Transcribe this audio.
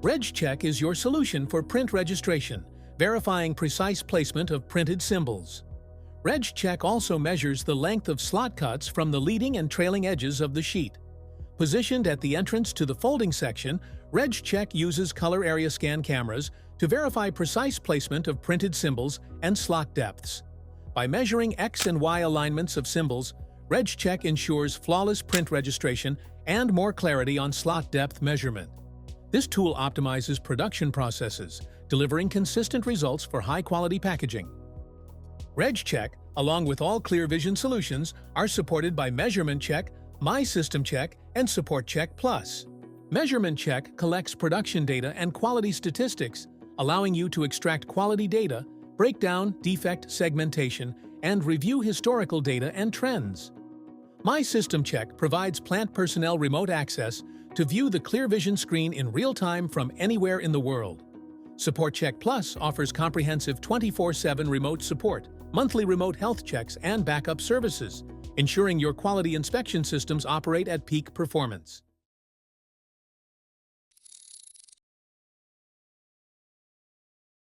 RegChek is your solution for print registration, verifying precise placement of printed symbols. RegChek also measures the length of slot cuts from the leading and trailing edges of the sheet. Positioned at the entrance to the folding section, RegChek uses color area scan cameras to verify precise placement of printed symbols and slot depths. By measuring X and Y alignments of symbols, RegChek ensures flawless print registration and more clarity on slot depth measurement. This tool optimizes production processes, delivering consistent results for high-quality packaging. RegChek, along with all ClearVision solutions, are supported by Measurement Check, My System Check, and Support Check Plus. Measurement Check collects production data and quality statistics, allowing you to extract quality data, break down defect segmentation, and review historical data and trends. My System Check provides plant personnel remote access to view the ClearVision screen in real time from anywhere in the world. Support Check Plus offers comprehensive 24/7 remote support, monthly remote health checks, and backup services, ensuring your quality inspection systems operate at peak performance.